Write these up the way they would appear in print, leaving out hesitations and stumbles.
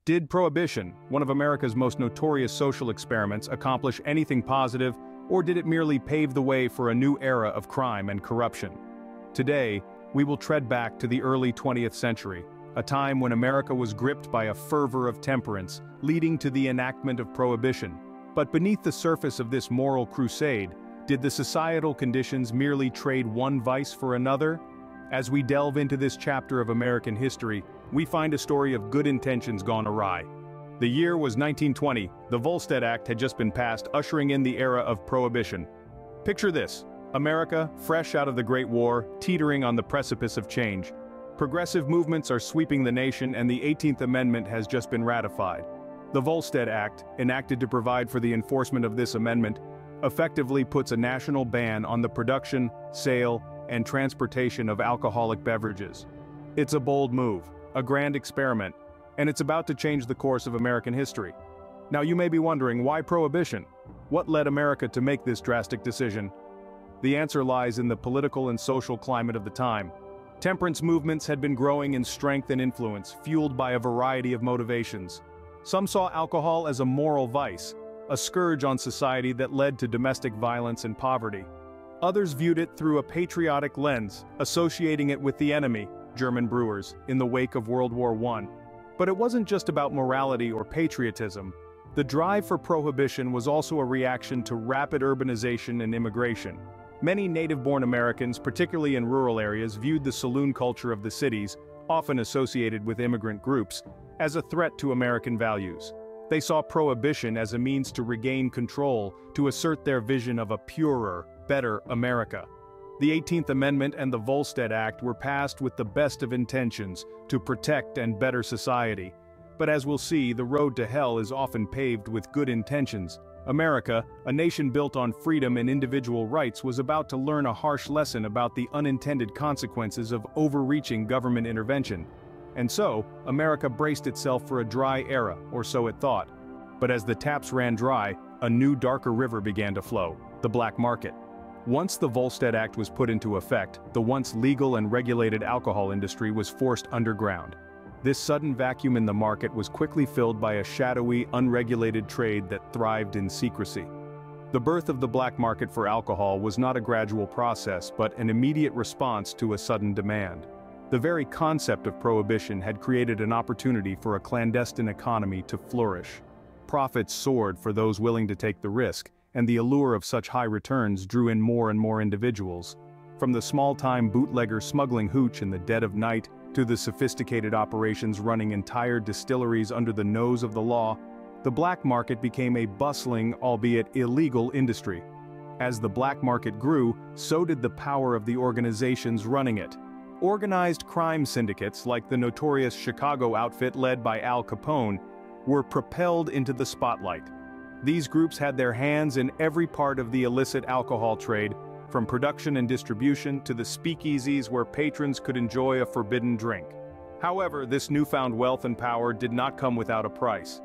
Did Prohibition, one of America's most notorious social experiments, accomplish anything positive, or did it merely pave the way for a new era of crime and corruption? Today, we will tread back to the early 20th century, a time when America was gripped by a fervor of temperance, leading to the enactment of Prohibition. But beneath the surface of this moral crusade, did the societal conditions merely trade one vice for another? As we delve into this chapter of American history, we find a story of good intentions gone awry. The year was 1920, the Volstead Act had just been passed, ushering in the era of Prohibition. Picture this: America, fresh out of the Great War, teetering on the precipice of change. Progressive movements are sweeping the nation, and the 18th Amendment has just been ratified. The Volstead Act, enacted to provide for the enforcement of this amendment, effectively puts a national ban on the production, sale, and transportation of alcoholic beverages. It's a bold move, a grand experiment, and it's about to change the course of American history. Now you may be wondering, why Prohibition? What led America to make this drastic decision? The answer lies in the political and social climate of the time. Temperance movements had been growing in strength and influence, fueled by a variety of motivations. Some saw alcohol as a moral vice, a scourge on society that led to domestic violence and poverty. Others viewed it through a patriotic lens, associating it with the enemy, German brewers, in the wake of World War I. But it wasn't just about morality or patriotism. The drive for prohibition was also a reaction to rapid urbanization and immigration. Many native-born Americans, particularly in rural areas, viewed the saloon culture of the cities, often associated with immigrant groups, as a threat to American values. They saw prohibition as a means to regain control, to assert their vision of a purer, better America. The 18th Amendment and the Volstead Act were passed with the best of intentions to protect and better society. But as we'll see, the road to hell is often paved with good intentions. America, a nation built on freedom and individual rights, was about to learn a harsh lesson about the unintended consequences of overreaching government intervention. And so, America braced itself for a dry era, or so it thought. But as the taps ran dry, a new darker river began to flow: the black market. Once the Volstead Act was put into effect, the once legal and regulated alcohol industry was forced underground. This sudden vacuum in the market was quickly filled by a shadowy, unregulated trade that thrived in secrecy. The birth of the black market for alcohol was not a gradual process, but an immediate response to a sudden demand. The very concept of prohibition had created an opportunity for a clandestine economy to flourish. Profits soared for those willing to take the risk, and the allure of such high returns drew in more and more individuals. From the small-time bootlegger smuggling hooch in the dead of night, to the sophisticated operations running entire distilleries under the nose of the law, the black market became a bustling, albeit illegal, industry. As the black market grew, so did the power of the organizations running it. Organized crime syndicates, like the notorious Chicago outfit led by Al Capone, were propelled into the spotlight. These groups had their hands in every part of the illicit alcohol trade, from production and distribution to the speakeasies where patrons could enjoy a forbidden drink. However, this newfound wealth and power did not come without a price.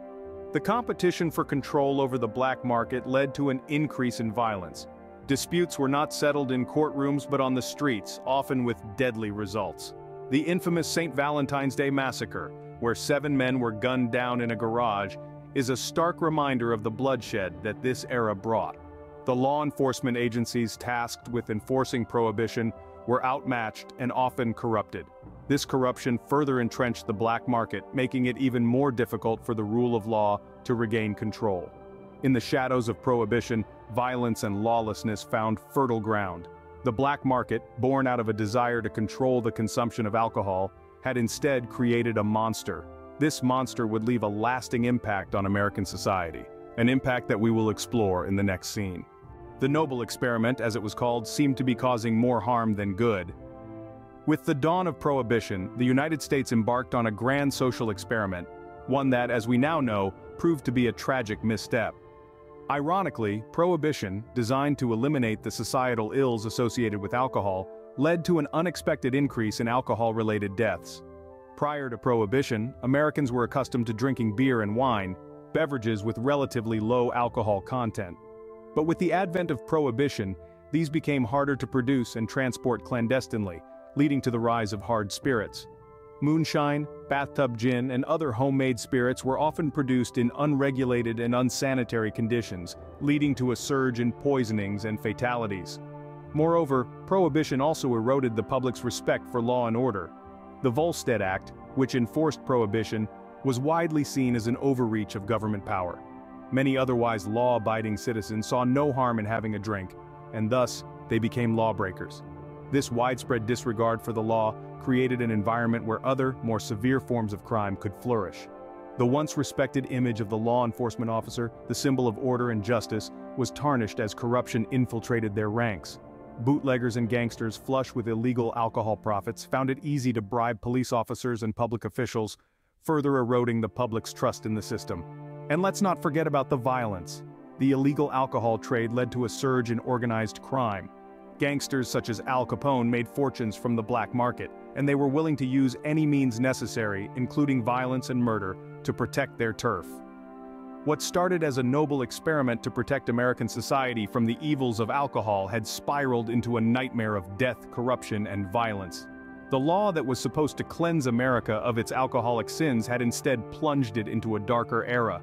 The competition for control over the black market led to an increase in violence. Disputes were not settled in courtrooms but on the streets, often with deadly results. The infamous St. Valentine's Day Massacre, where 7 men were gunned down in a garage, is a stark reminder of the bloodshed that this era brought. The law enforcement agencies tasked with enforcing prohibition were outmatched and often corrupted. This corruption further entrenched the black market, making it even more difficult for the rule of law to regain control. In the shadows of prohibition, violence and lawlessness found fertile ground. The black market, born out of a desire to control the consumption of alcohol, had instead created a monster. This monster would leave a lasting impact on American society, an impact that we will explore in the next scene. The noble experiment, as it was called, seemed to be causing more harm than good. With the dawn of Prohibition, the United States embarked on a grand social experiment, one that, as we now know, proved to be a tragic misstep. Ironically, Prohibition, designed to eliminate the societal ills associated with alcohol, led to an unexpected increase in alcohol-related deaths. Prior to Prohibition, Americans were accustomed to drinking beer and wine, beverages with relatively low alcohol content. But with the advent of Prohibition, these became harder to produce and transport clandestinely, leading to the rise of hard spirits. Moonshine, bathtub gin, and other homemade spirits were often produced in unregulated and unsanitary conditions, leading to a surge in poisonings and fatalities. Moreover, Prohibition also eroded the public's respect for law and order. The Volstead Act, which enforced Prohibition, was widely seen as an overreach of government power. Many otherwise law-abiding citizens saw no harm in having a drink, and thus, they became lawbreakers. This widespread disregard for the law created an environment where other, more severe forms of crime could flourish. The once respected image of the law enforcement officer, the symbol of order and justice, was tarnished as corruption infiltrated their ranks. Bootleggers and gangsters flush with illegal alcohol profits found it easy to bribe police officers and public officials, further eroding the public's trust in the system. And let's not forget about the violence. The illegal alcohol trade led to a surge in organized crime. Gangsters such as Al Capone made fortunes from the black market, and they were willing to use any means necessary, including violence and murder, to protect their turf. What started as a noble experiment to protect American society from the evils of alcohol had spiraled into a nightmare of death, corruption, and violence. The law that was supposed to cleanse America of its alcoholic sins had instead plunged it into a darker era.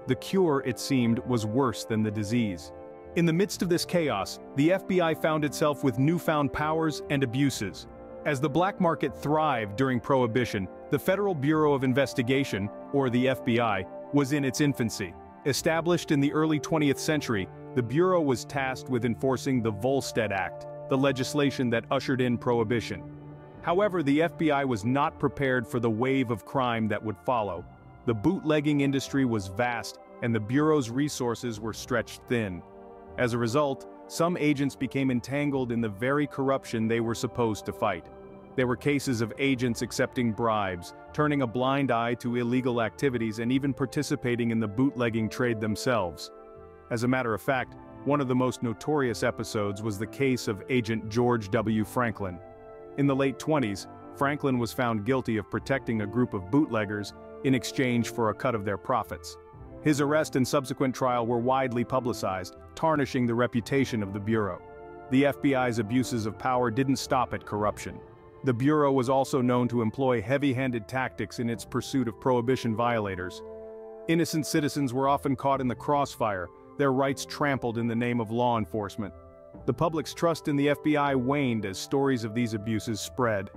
The cure, it seemed, was worse than the disease. In the midst of this chaos, the FBI found itself with newfound powers and abuses. As the black market thrived during Prohibition, the Federal Bureau of Investigation, or the FBI, was in its infancy. Established in the early 20th century, the Bureau was tasked with enforcing the Volstead Act, the legislation that ushered in Prohibition. However, the FBI was not prepared for the wave of crime that would follow. The bootlegging industry was vast, and the Bureau's resources were stretched thin. As a result, some agents became entangled in the very corruption they were supposed to fight. There were cases of agents accepting bribes, turning a blind eye to illegal activities, and even participating in the bootlegging trade themselves. As a matter of fact, one of the most notorious episodes was the case of Agent George W. Franklin. In the late 20s, Franklin was found guilty of protecting a group of bootleggers in exchange for a cut of their profits. His arrest and subsequent trial were widely publicized, tarnishing the reputation of the Bureau. The FBI's abuses of power didn't stop at corruption. The Bureau was also known to employ heavy-handed tactics in its pursuit of Prohibition violators. Innocent citizens were often caught in the crossfire, their rights trampled in the name of law enforcement. The public's trust in the FBI waned as stories of these abuses spread.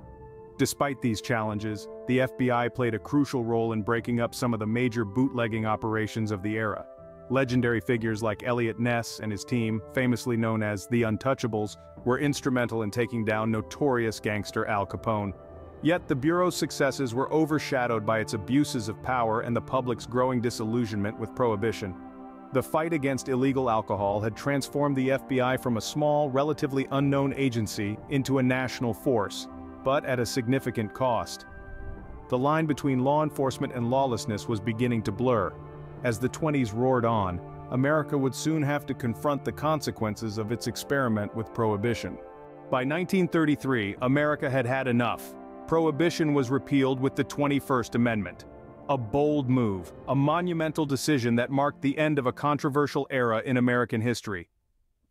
Despite these challenges, the FBI played a crucial role in breaking up some of the major bootlegging operations of the era. Legendary figures like Elliot Ness and his team, famously known as the Untouchables, were instrumental in taking down notorious gangster Al Capone. Yet the Bureau's successes were overshadowed by its abuses of power and the public's growing disillusionment with Prohibition. The fight against illegal alcohol had transformed the FBI from a small, relatively unknown agency into a national force, but at a significant cost. The line between law enforcement and lawlessness was beginning to blur. As the 20s roared on, America would soon have to confront the consequences of its experiment with Prohibition. By 1933, America had had enough. Prohibition was repealed with the 21st Amendment. A bold move, a monumental decision that marked the end of a controversial era in American history.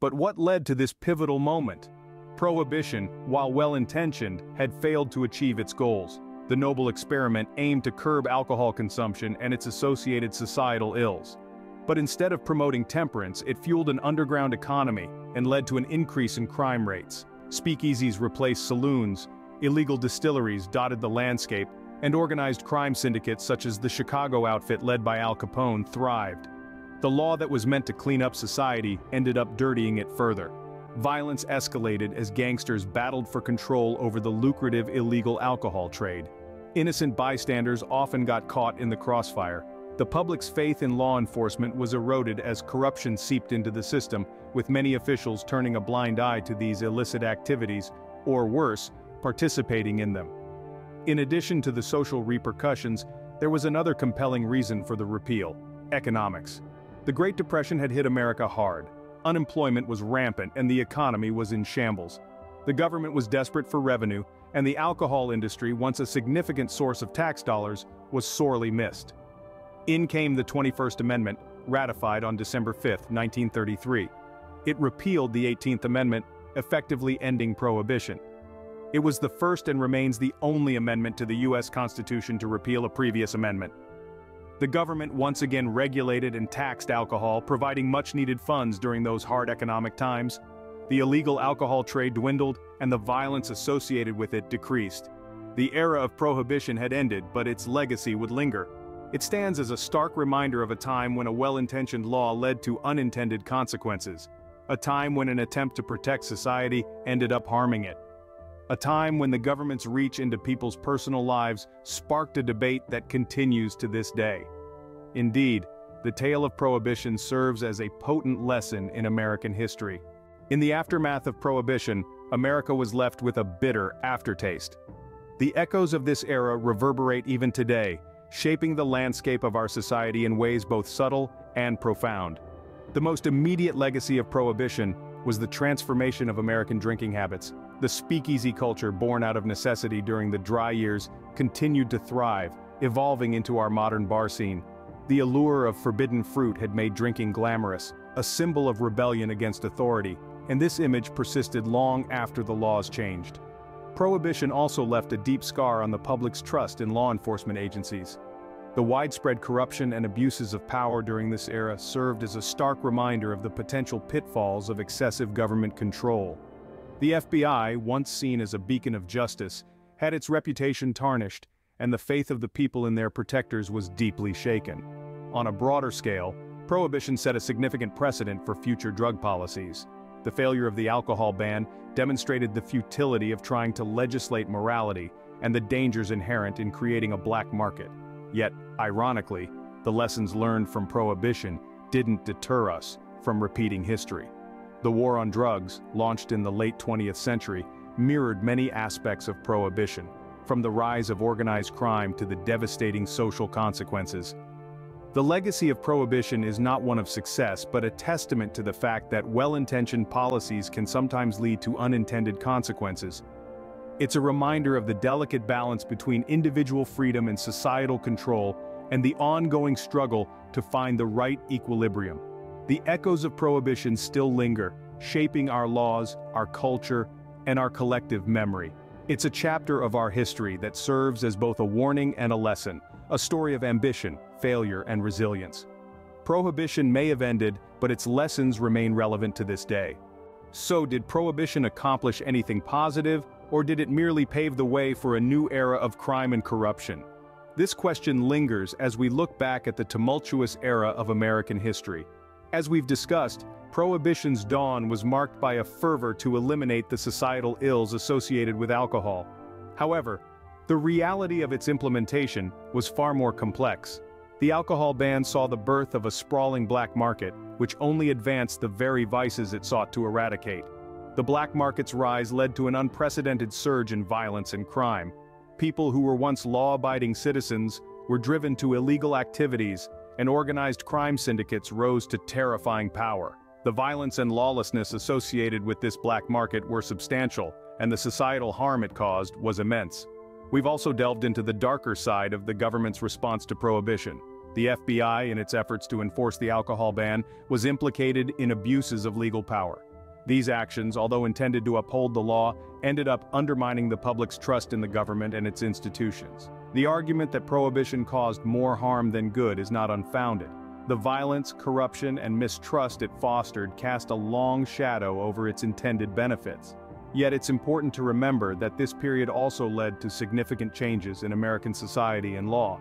But what led to this pivotal moment? Prohibition, while well-intentioned, had failed to achieve its goals. The noble experiment aimed to curb alcohol consumption and its associated societal ills. But instead of promoting temperance, it fueled an underground economy and led to an increase in crime rates. Speakeasies replaced saloons, illegal distilleries dotted the landscape, and organized crime syndicates such as the Chicago outfit led by Al Capone thrived. The law that was meant to clean up society ended up dirtying it further. Violence escalated as gangsters battled for control over the lucrative illegal alcohol trade. Innocent bystanders often got caught in the crossfire. The public's faith in law enforcement was eroded as corruption seeped into the system, with many officials turning a blind eye to these illicit activities, or worse, participating in them. In addition to the social repercussions, there was another compelling reason for the repeal: economics. The Great Depression had hit America hard. Unemployment was rampant and the economy was in shambles. The government was desperate for revenue, and the alcohol industry, once a significant source of tax dollars, was sorely missed. In came the 21st Amendment, ratified on December 5, 1933. It repealed the 18th Amendment, effectively ending Prohibition. It was the first and remains the only amendment to the U.S. Constitution to repeal a previous amendment. The government once again regulated and taxed alcohol, providing much-needed funds during those hard economic times. The illegal alcohol trade dwindled, and the violence associated with it decreased. The era of prohibition had ended, but its legacy would linger. It stands as a stark reminder of a time when a well-intentioned law led to unintended consequences. A time when an attempt to protect society ended up harming it. A time when the government's reach into people's personal lives sparked a debate that continues to this day. Indeed, the tale of prohibition serves as a potent lesson in American history. In the aftermath of prohibition, America was left with a bitter aftertaste. The echoes of this era reverberate even today, shaping the landscape of our society in ways both subtle and profound. The most immediate legacy of prohibition was the transformation of American drinking habits. The speakeasy culture born out of necessity during the dry years continued to thrive, evolving into our modern bar scene. The allure of forbidden fruit had made drinking glamorous, a symbol of rebellion against authority, and this image persisted long after the laws changed. Prohibition also left a deep scar on the public's trust in law enforcement agencies. The widespread corruption and abuses of power during this era served as a stark reminder of the potential pitfalls of excessive government control. The FBI, once seen as a beacon of justice, had its reputation tarnished, and the faith of the people in their protectors was deeply shaken. On a broader scale, prohibition set a significant precedent for future drug policies. The failure of the alcohol ban demonstrated the futility of trying to legislate morality and the dangers inherent in creating a black market. Yet, ironically, the lessons learned from prohibition didn't deter us from repeating history. The war on drugs, launched in the late 20th century, mirrored many aspects of prohibition, from the rise of organized crime to the devastating social consequences. The legacy of prohibition is not one of success, but a testament to the fact that well-intentioned policies can sometimes lead to unintended consequences. It's a reminder of the delicate balance between individual freedom and societal control, and the ongoing struggle to find the right equilibrium. The echoes of prohibition still linger, shaping our laws, our culture, and our collective memory. It's a chapter of our history that serves as both a warning and a lesson, a story of ambition, failure, and resilience. Prohibition may have ended, but its lessons remain relevant to this day. So, did prohibition accomplish anything positive, or did it merely pave the way for a new era of crime and corruption? This question lingers as we look back at the tumultuous era of American history. As we've discussed, Prohibition's dawn was marked by a fervor to eliminate the societal ills associated with alcohol. However, the reality of its implementation was far more complex. The alcohol ban saw the birth of a sprawling black market, which only advanced the very vices it sought to eradicate. The black market's rise led to an unprecedented surge in violence and crime. People who were once law-abiding citizens were driven to illegal activities, and organized crime syndicates rose to terrifying power. The violence and lawlessness associated with this black market were substantial, and the societal harm it caused was immense. We've also delved into the darker side of the government's response to prohibition. The FBI, in its efforts to enforce the alcohol ban, was implicated in abuses of legal power. These actions, although intended to uphold the law, ended up undermining the public's trust in the government and its institutions. The argument that prohibition caused more harm than good is not unfounded. The violence, corruption, and mistrust it fostered cast a long shadow over its intended benefits. Yet it's important to remember that this period also led to significant changes in American society and law.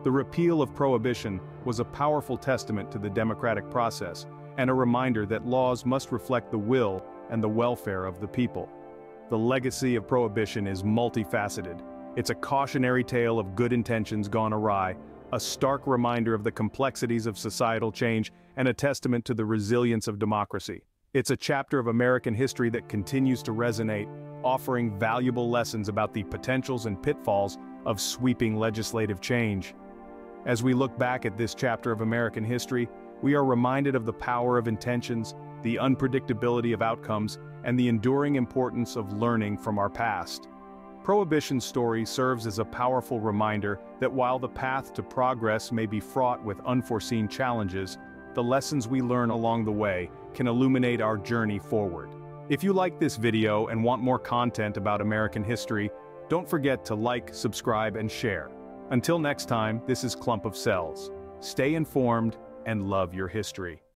The repeal of prohibition was a powerful testament to the democratic process, and a reminder that laws must reflect the will and the welfare of the people. The legacy of prohibition is multifaceted. It's a cautionary tale of good intentions gone awry, a stark reminder of the complexities of societal change, and a testament to the resilience of democracy. It's a chapter of American history that continues to resonate, offering valuable lessons about the potentials and pitfalls of sweeping legislative change. As we look back at this chapter of American history, we are reminded of the power of intentions, the unpredictability of outcomes, and the enduring importance of learning from our past. Prohibition's story serves as a powerful reminder that while the path to progress may be fraught with unforeseen challenges, the lessons we learn along the way can illuminate our journey forward. If you like this video and want more content about American history, don't forget to like, subscribe, and share. Until next time, this is Clump of Cells. Stay informed and love your history.